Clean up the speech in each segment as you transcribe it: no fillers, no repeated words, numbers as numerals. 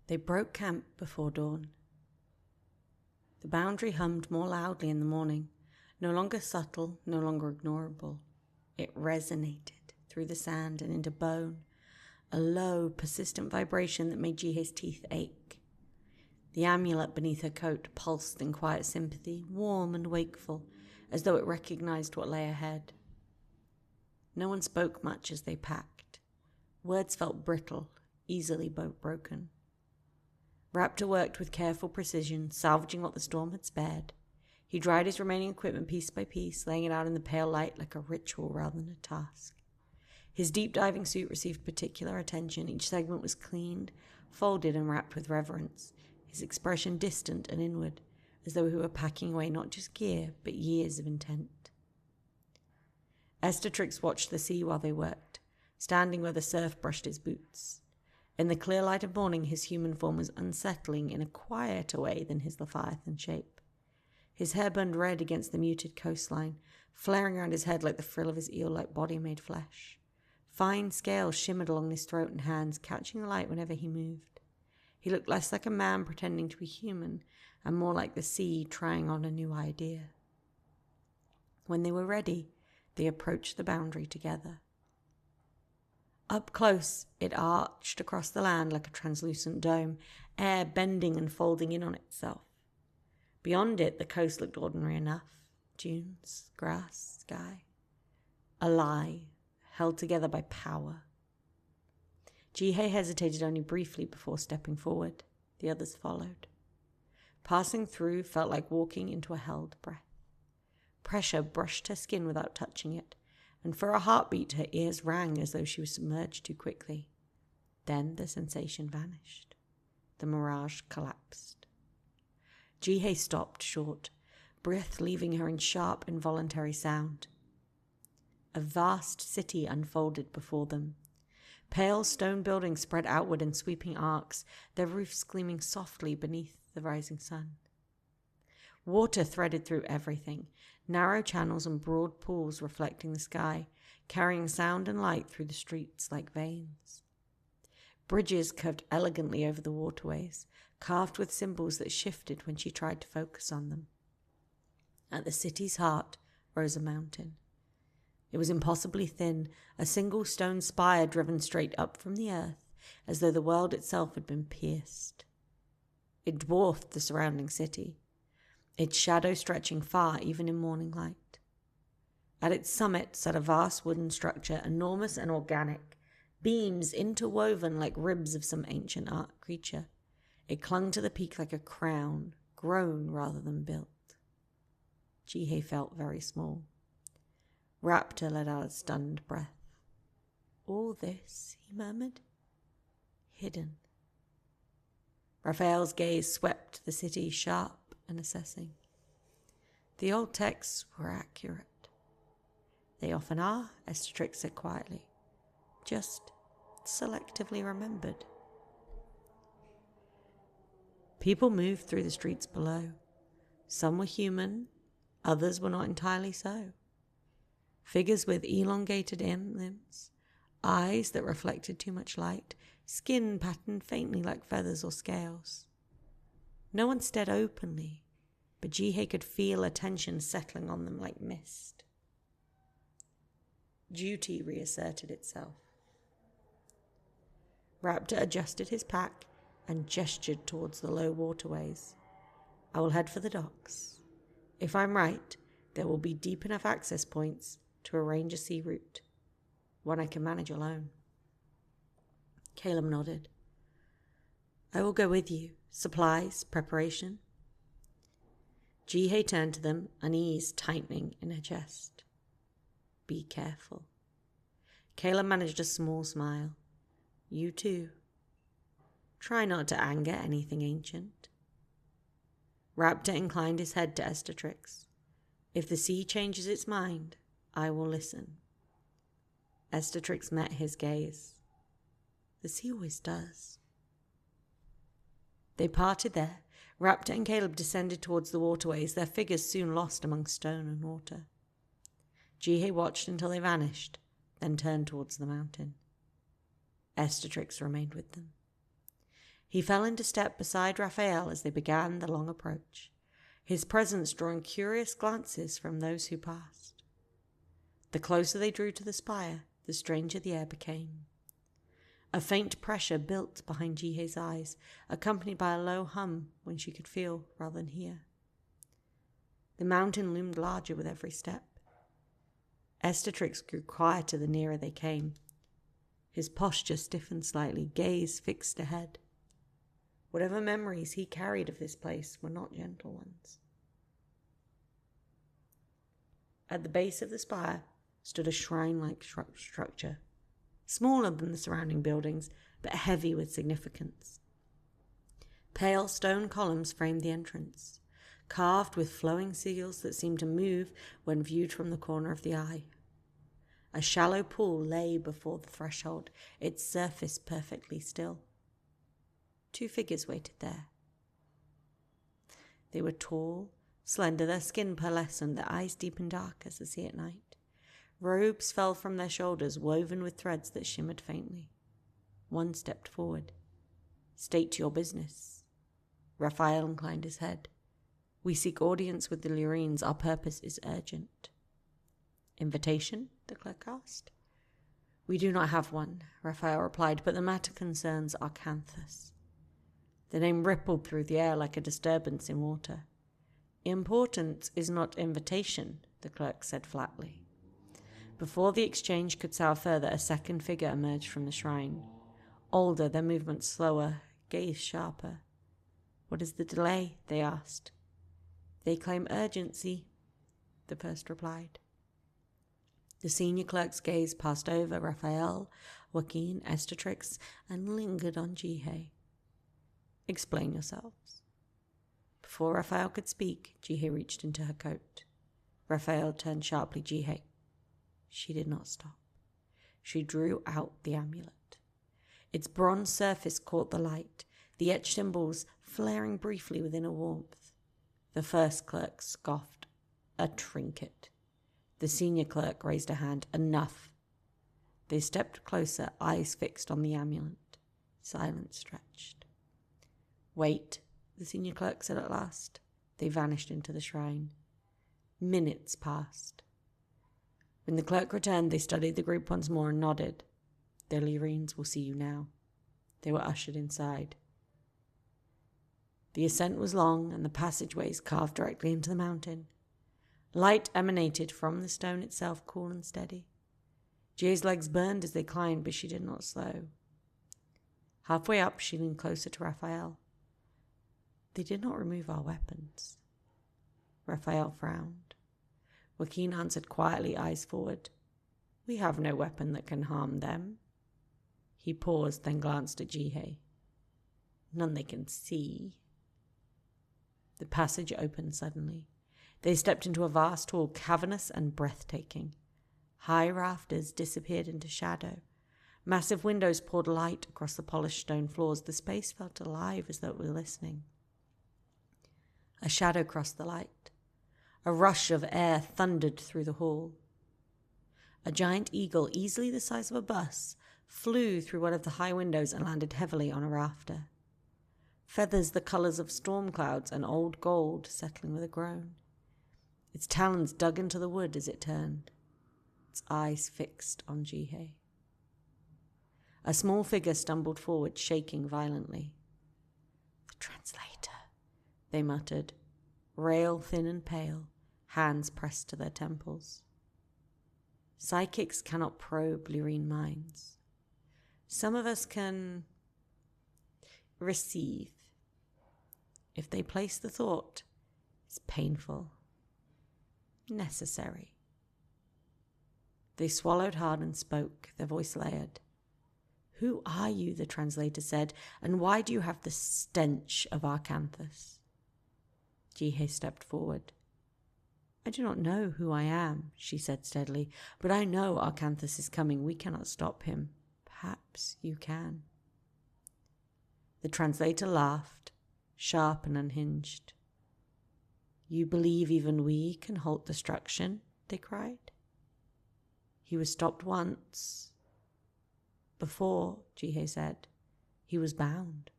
They broke camp before dawn. The boundary hummed more loudly in the morning, no longer subtle, no longer ignorable. It resonated through the sand and into bone, a low, persistent vibration that made Jihye's teeth ache. The amulet beneath her coat pulsed in quiet sympathy, warm and wakeful, as though it recognized what lay ahead. No one spoke much as they packed. Words felt brittle, easily broken. Raptor worked with careful precision, salvaging what the storm had spared. He dried his remaining equipment piece by piece, laying it out in the pale light like a ritual rather than a task. His deep diving suit received particular attention. Each segment was cleaned, folded, and wrapped with reverence, his expression distant and inward, as though he were packing away not just gear, but years of intent. Estatrix watched the sea while they worked, standing where the surf brushed his boots. In the clear light of morning, his human form was unsettling in a quieter way than his Leviathan shape. His hair burned red against the muted coastline, flaring around his head like the frill of his eel-like body made flesh. Fine scales shimmered along his throat and hands, catching the light whenever he moved. He looked less like a man pretending to be human, and more like the sea trying on a new idea. When they were ready, they approached the boundary together. Up close, it arched across the land like a translucent dome, air bending and folding in on itself. Beyond it, the coast looked ordinary enough. Dunes, grass, sky. A lie, held together by power. Jihye hesitated only briefly before stepping forward. The others followed. Passing through felt like walking into a held breath. Pressure brushed her skin without touching it, and for a heartbeat her ears rang as though she was submerged too quickly. Then the sensation vanished. The mirage collapsed. Jihye stopped short, breath leaving her in sharp, involuntary sound. A vast city unfolded before them. Pale stone buildings spread outward in sweeping arcs, their roofs gleaming softly beneath the rising sun. Water threaded through everything, narrow channels and broad pools reflecting the sky, carrying sound and light through the streets like veins. Bridges curved elegantly over the waterways, carved with symbols that shifted when she tried to focus on them. At the city's heart rose a mountain. It was impossibly thin, a single stone spire driven straight up from the earth, as though the world itself had been pierced. It dwarfed the surrounding city, its shadow stretching far even in morning light. At its summit sat a vast wooden structure, enormous and organic, beams interwoven like ribs of some ancient art creature. It clung to the peak like a crown, grown rather than built. Jihye felt very small. Raptor let out a stunned breath. All this, he murmured, hidden. Raphael's gaze swept the city, sharp and assessing. The old texts were accurate. They often are, Estatrix said quietly, just selectively remembered. People moved through the streets below. Some were human, others were not entirely so. Figures with elongated limbs, eyes that reflected too much light, skin patterned faintly like feathers or scales. No one stared openly, but Jihye could feel a tension settling on them like mist. Duty reasserted itself. Raptor adjusted his pack and gestured towards the low waterways. I will head for the docks. If I'm right, there will be deep enough access points to arrange a sea route, one I can manage alone. Caleb nodded. I will go with you. Supplies, preparation. Jihye turned to them, unease tightening in her chest. Be careful. Caleb managed a small smile. You too. Try not to anger anything ancient. Raptor inclined his head to Estatrix. If the sea changes its mind, I will listen. Estatrix met his gaze. The sea always does. They parted there. Raptor and Caleb descended towards the waterways, their figures soon lost among stone and water. Jihye watched until they vanished, then turned towards the mountain. Estatrix remained with them. He fell into step beside Raphael as they began the long approach, his presence drawing curious glances from those who passed. The closer they drew to the spire, the stranger the air became. A faint pressure built behind Jihye's eyes, accompanied by a low hum when she could feel rather than hear. The mountain loomed larger with every step. Estatrix grew quieter the nearer they came. His posture stiffened slightly, gaze fixed ahead. Whatever memories he carried of this place were not gentle ones. At the base of the spire stood a shrine-like structure, smaller than the surrounding buildings, but heavy with significance. Pale stone columns framed the entrance, carved with flowing seals that seemed to move when viewed from the corner of the eye. A shallow pool lay before the threshold, its surface perfectly still. 2 figures waited there. They were tall, slender, their skin pearlescent, their eyes deep and dark as the sea at night. Robes fell from their shoulders, woven with threads that shimmered faintly. One stepped forward. "State your business." Raphael inclined his head. "We seek audience with the Lyrines. Our purpose is urgent." "Invitation?" the clerk asked. "We do not have one," Raphael replied, "but the matter concerns Arcanthus." The name rippled through the air like a disturbance in water. "Important is not invitation," the clerk said flatly. Before the exchange could sour further, a second figure emerged from the shrine. Older, their movements slower, gaze sharper. "What is the delay?" they asked. "They claim urgency," the first replied. The senior clerk's gaze passed over Raphael, Joaquin, Estatrix, and lingered on Jihye. "Explain yourselves." Before Raphael could speak, Jihye reached into her coat. Raphael turned sharply. "Jihye." She did not stop. She drew out the amulet. Its bronze surface caught the light, the etched symbols flaring briefly within a warmth. The first clerk scoffed. "A trinket." The senior clerk raised a hand. "Enough." They stepped closer, eyes fixed on the amulet. Silence stretched. "Wait," the senior clerk said at last. They vanished into the shrine. Minutes passed. When the clerk returned, they studied the group once more and nodded. "The Lyrines will see you now." They were ushered inside. The ascent was long, and the passageways carved directly into the mountain. Light emanated from the stone itself, cool and steady. Jihye's legs burned as they climbed, but she did not slow. Halfway up, she leaned closer to Raphael. "They did not remove our weapons." Raphael frowned. Joaquin answered quietly, eyes forward. "We have no weapon that can harm them." He paused, then glanced at Jihye. "None they can see." The passage opened suddenly. They stepped into a vast hall, cavernous and breathtaking. High rafters disappeared into shadow. Massive windows poured light across the polished stone floors. The space felt alive as though it were listening. A shadow crossed the light. A rush of air thundered through the hall. A giant eagle, easily the size of a bus, flew through one of the high windows and landed heavily on a rafter. Feathers the colors of storm clouds and old gold settling with a groan. Its talons dug into the wood as it turned, its eyes fixed on Jihye. A small figure stumbled forward, shaking violently. "The translator," they muttered, rail thin and pale, hands pressed to their temples. Psychics cannot probe Lyrine minds. Some of us can receive. If they place the thought, it's painful, necessary. They swallowed hard and spoke, their voice layered. "Who are you?" the translator said, "and why do you have the stench of Arcanthus?" Jihye stepped forward. "I do not know who I am," she said steadily, "but I know Arcanthus is coming. We cannot stop him. Perhaps you can." The translator laughed, sharp and unhinged. "You believe even we can halt destruction?" they cried. "He was stopped once. Before," Jihye said. "He was bound."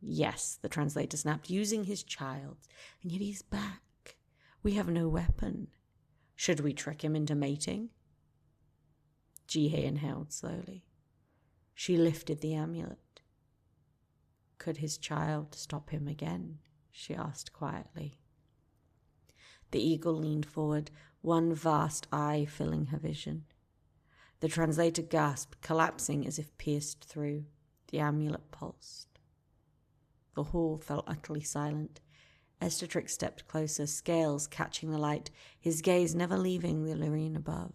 Yes, the translator snapped, using his child. And yet he's back. We have no weapon. Should we trick him into mating? Jihye inhaled slowly. She lifted the amulet. Could his child stop him again? She asked quietly. The eagle leaned forward, one vast eye filling her vision. The translator gasped, collapsing as if pierced through. The amulet pulsed. The hall fell utterly silent. Estetrick stepped closer, scales catching the light, his gaze never leaving the Illyrian above.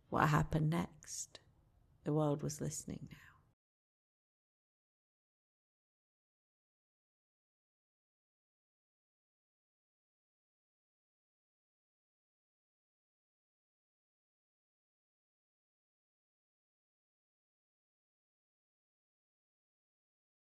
What happened next? The world was listening now.